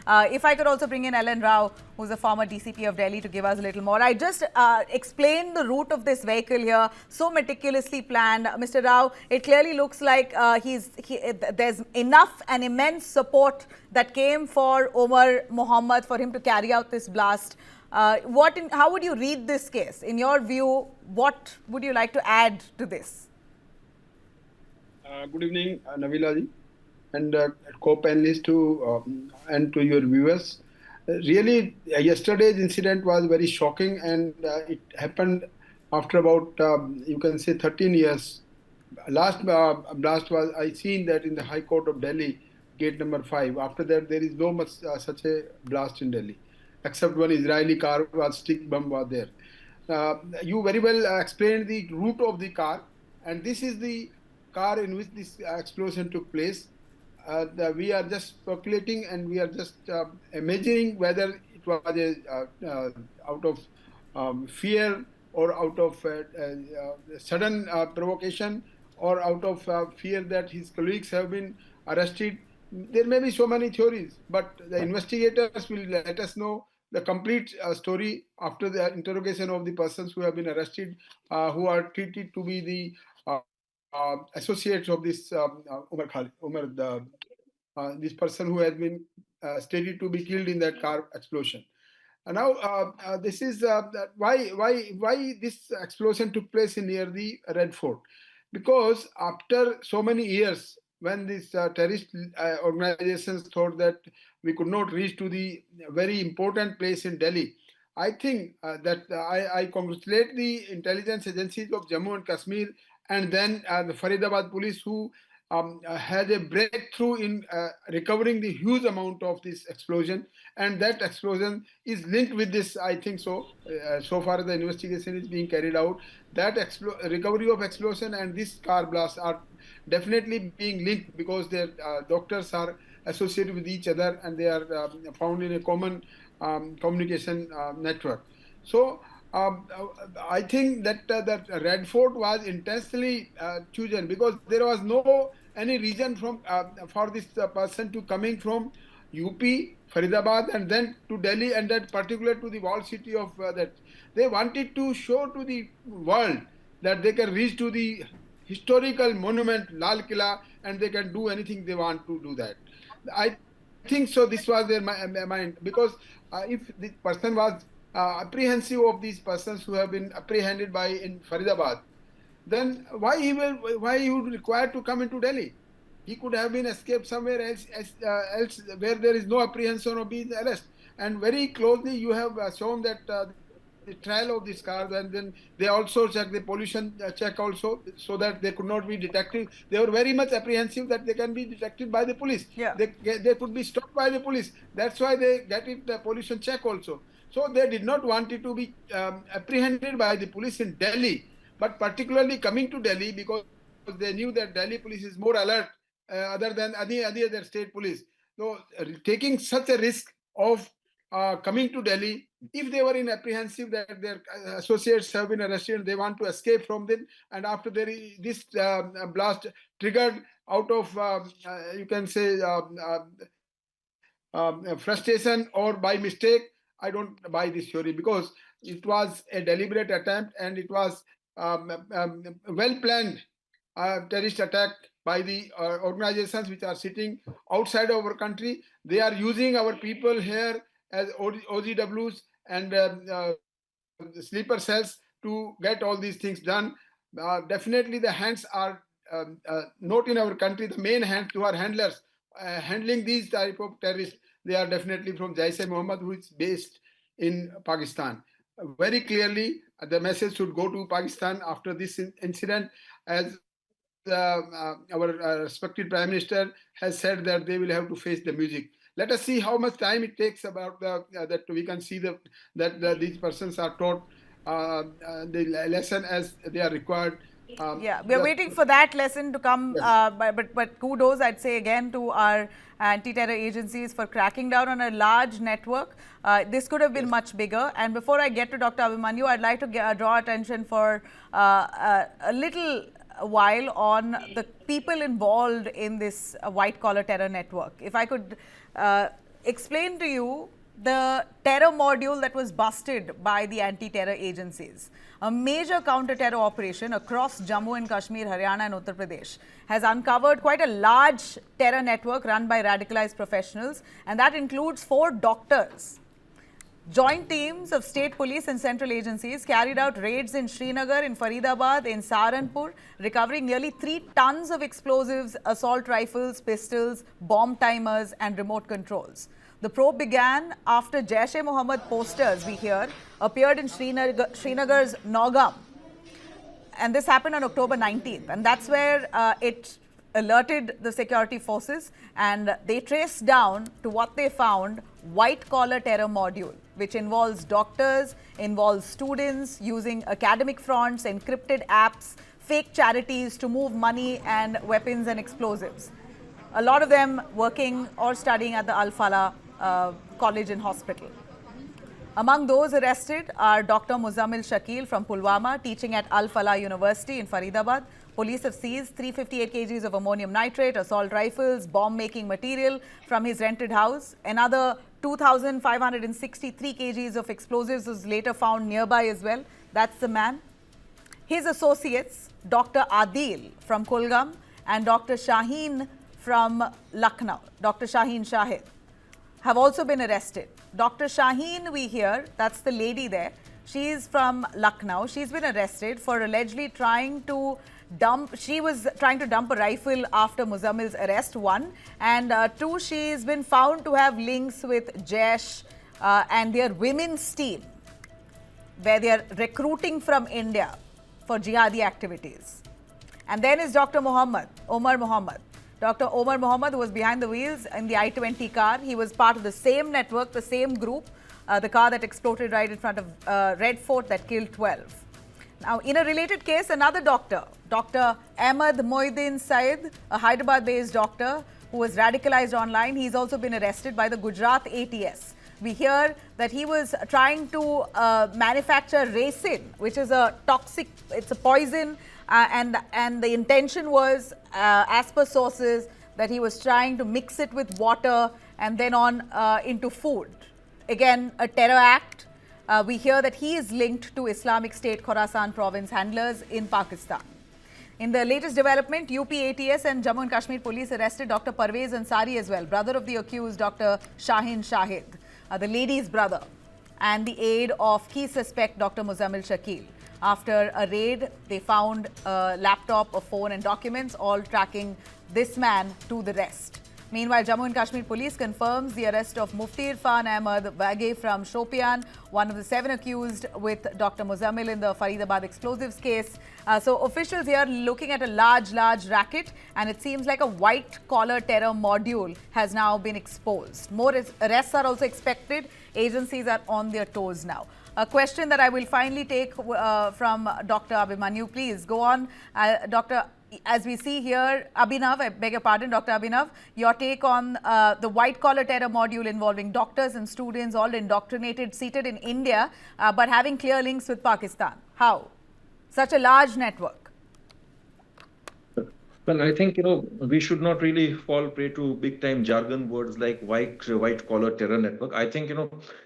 If I could also bring in Ellen Rao, who's a former DCP of Delhi, to give us a little more. I just explained the route of this vehicle here, so meticulously planned. Mr. Rao, it clearly looks like there's enough and immense support that came for Omar Mohammed for him to carry out this blast. How would you read this case? In your view, what would you like to add to this? Good evening, Navila ji, and co-panelists and to your viewers. Really, yesterday's incident was very shocking, and it happened after about, you can say, 13 years. Last blast was, I seen that in the High Court of Delhi, gate number 5. After that, there is no much such a blast in Delhi, except one Israeli car was stick bomb was there. You very well explained the route of the car, and this is the car in which this explosion took place. We are just speculating and we are just imagining whether it was out of fear or out of sudden provocation or out of fear that his colleagues have been arrested. There may be so many theories, but the investigators will let us know the complete story after the interrogation of the persons who have been arrested, who are treated to be the associates of this this person who has been stated to be killed in that car explosion. And now this is why this explosion took place near the Red Fort, because after so many years, when these terrorist organizations thought that we could not reach to the very important place in Delhi, I think that I congratulate the intelligence agencies of Jammu and Kashmir and then the Faridabad police, who had a breakthrough in recovering the huge amount of this explosion, and that explosion is linked with this, I think so. So far the investigation is being carried out. That recovery of explosion and this car blast are definitely being linked, because their doctors are associated with each other and they are found in a common communication network. So I think that that Red Fort was intentionally chosen because there was no any reason for this person to coming from UP, Faridabad, and then to Delhi, and that particular to the walled city of that. They wanted to show to the world that they can reach to the historical monument Lal Killa and they can do anything they want to do that. I think so. This was their mind, because if the person was apprehensive of these persons who have been apprehended by in Faridabad, then why he would require to come into Delhi? He could have been escaped somewhere else where there is no apprehension of being arrested. And very closely you have shown that the trial of this car, and then they also check the pollution check also, so that they could not be detected. They were very much apprehensive that they can be detected by the police. Yeah. They could be stopped by the police. That's why they get it the pollution check also. So they did not want it to be apprehended by the police in Delhi, but particularly coming to Delhi because they knew that Delhi police is more alert other than any other state police. So taking such a risk of coming to Delhi, if they were in apprehensive that their associates have been arrested, they want to escape from them, and after this blast triggered out of you can say frustration or by mistake, I don't buy this theory, because it was a deliberate attempt and it was well planned terrorist attack by the organizations which are sitting outside our country. They are using our people here as OGWs and sleeper cells to get all these things done. Definitely the hands are not in our country. The main hands who are handlers handling these type of terrorists, they are definitely from Jaish-e-Mohammed, who is based in Pakistan. Very clearly, the message should go to Pakistan after this incident, as our respected Prime Minister has said that they will have to face the music. Let us see how much time it takes about that we can see that these persons are taught the lesson as they are required. Yeah, we are waiting for that lesson to come. Yes. But kudos, I'd say again, to our anti-terror agencies for cracking down on a large network. This could have been much bigger. And before I get to Dr. Abhimanyu, I'd like to draw attention for a little while on the people involved in this white-collar terror network. If I could explain to you the terror module that was busted by the anti-terror agencies. A major counter-terror operation across Jammu and Kashmir, Haryana and Uttar Pradesh has uncovered quite a large terror network run by radicalized professionals, and that includes 4 doctors. Joint teams of state police and central agencies carried out raids in Srinagar, in Faridabad, in Saharanpur, recovering nearly 3 tons of explosives, assault rifles, pistols, bomb timers and remote controls. The probe began after Jaish-e-Mohammed posters, we hear, appeared in Srinagar's Naugam. And this happened on October 19th. And that's where it alerted the security forces, and they traced down to what they found: white-collar terror module, which involves doctors, involves students using academic fronts, encrypted apps, fake charities to move money and weapons and explosives. A lot of them working or studying at the Al-Falah College and Hospital. Among those arrested are Dr. Muzammil Shakil from Pulwama, teaching at Al-Falah University in Faridabad. Police have seized 358 kgs of ammonium nitrate, assault rifles, bomb-making material from his rented house. Another 2,563 kgs of explosives was later found nearby as well. That's the man. His associates, Dr. Adil from Kulgam and Dr. Shaheen from Lucknow, Dr. Shaheen Shahid, have also been arrested. Dr. Shaheen, we hear, that's the lady there. She's from Lucknow. She's been arrested for allegedly trying to dump a rifle after Muzammil's arrest, 1. And 2, she's been found to have links with Jaish and their women's team, where they are recruiting from India for jihadi activities. And then is Dr. Omar Mohammed. Dr. Omar Mohammed, who was behind the wheels in the I-20 car. He was part of the same network, the same group, the car that exploded right in front of Red Fort that killed 12. Now, in a related case, another doctor, Dr. Ahmad Moiddin Said, a Hyderabad-based doctor who was radicalized online, he's also been arrested by the Gujarat ATS. We hear that he was trying to manufacture racin, which is a toxic, it's a poison, and the intention was, as per sources, that he was trying to mix it with water and then on into food. Again, a terror act. We hear that he is linked to Islamic State Khorasan province handlers in Pakistan. In the latest development, UP ATS and Jammu and Kashmir police arrested Dr. Parvez Ansari as well, brother of the accused Dr. Shaheen Shahid, the lady's brother, and the aide of key suspect Dr. Muzammil Shakil. After a raid, they found a laptop, a phone and documents, all tracking this man to the rest. Meanwhile, Jammu and Kashmir police confirms the arrest of Mufti Irfan Ahmad Wage from Shopian, one of the 7 accused with Dr. Muzammil in the Faridabad explosives case. So officials here looking at a large racket, and it seems like a white-collar terror module has now been exposed. More arrests are also expected. Agencies are on their toes now. A question that I will finally take from Dr. Abhimanyu. Please go on. Doctor, as we see here, Abhinav, I beg your pardon, Dr. Abhinav, your take on the white-collar terror module involving doctors and students, all indoctrinated, seated in India, but having clear links with Pakistan. How? Such a large network. Well, I think, we should not really fall prey to big-time jargon words like white-collar terror network. I think,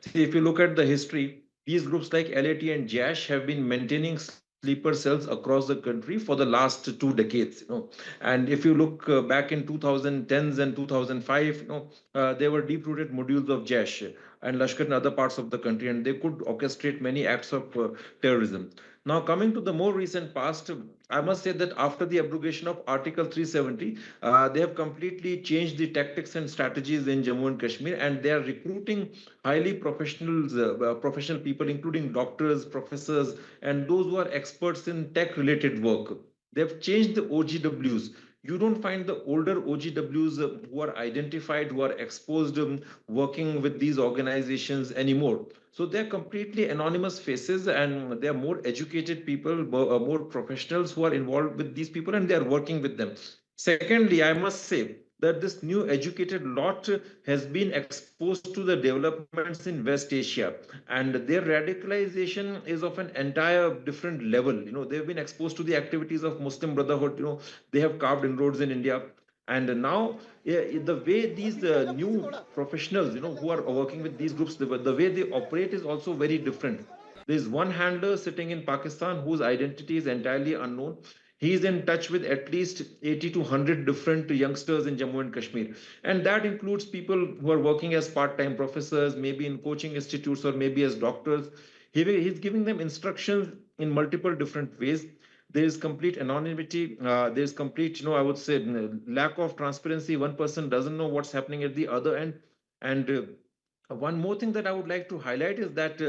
see, if you look at the history, these groups like LAT and JASH have been maintaining sleeper cells across the country for the last 2 decades. And if you look back in 2010s and 2005, there were deep-rooted modules of JASH and Lashkar in other parts of the country, and they could orchestrate many acts of terrorism. Now, coming to the more recent past, I must say that after the abrogation of Article 370, they have completely changed the tactics and strategies in Jammu and Kashmir, and they are recruiting highly professional people, including doctors, professors, and those who are experts in tech-related work. They've changed the OGWs. You don't find the older OGWs who are identified, who are exposed, working with these organizations anymore. So they're completely anonymous faces, and they're more educated people, more professionals who are involved with these people, and they're working with them. Secondly, I must say that this new educated lot has been exposed to the developments in West Asia, and their radicalization is of an entire different level. They've been exposed to the activities of Muslim Brotherhood. They have carved inroads in India. And now, the way these new professionals, who are working with these groups, the way they operate is also very different. There's one handler sitting in Pakistan whose identity is entirely unknown. He is in touch with at least 80 to 100 different youngsters in Jammu and Kashmir. And that includes people who are working as part time professors, maybe in coaching institutes, or maybe as doctors. He's giving them instructions in multiple different ways. There is complete anonymity. There is complete, I would say, lack of transparency. One person doesn't know what's happening at the other end. And one more thing that I would like to highlight is that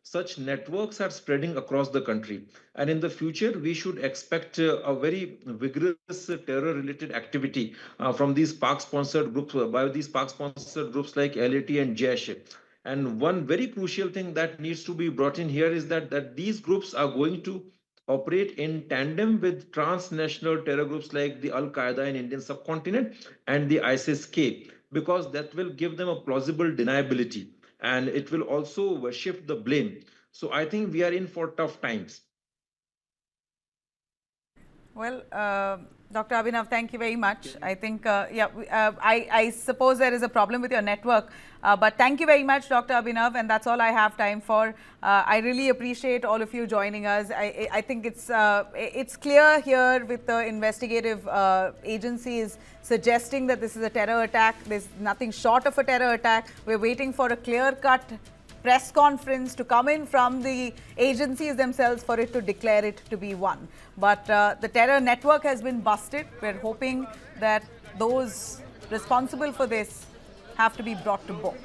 such networks are spreading across the country. And in the future, we should expect a very vigorous terror related activity from these park sponsored groups, by these park sponsored groups like LAT and JASH. And one very crucial thing that needs to be brought in here is that these groups are going to operate in tandem with transnational terror groups like the Al Qaeda in Indian subcontinent and the ISIS-K, because that will give them a plausible deniability, and it will also shift the blame. So I think we are in for tough times. Well, Dr. Abhinav, thank you very much. I think, I suppose there is a problem with your network, but thank you very much, Dr. Abhinav, and that's all I have time for. I really appreciate all of you joining us. I think it's clear here with the investigative agencies suggesting that this is a terror attack. There's nothing short of a terror attack. We're waiting for a clear-cut press conference to come in from the agencies themselves for it to declare it to be one. But the terror network has been busted. We're hoping that those responsible for this have to be brought to book.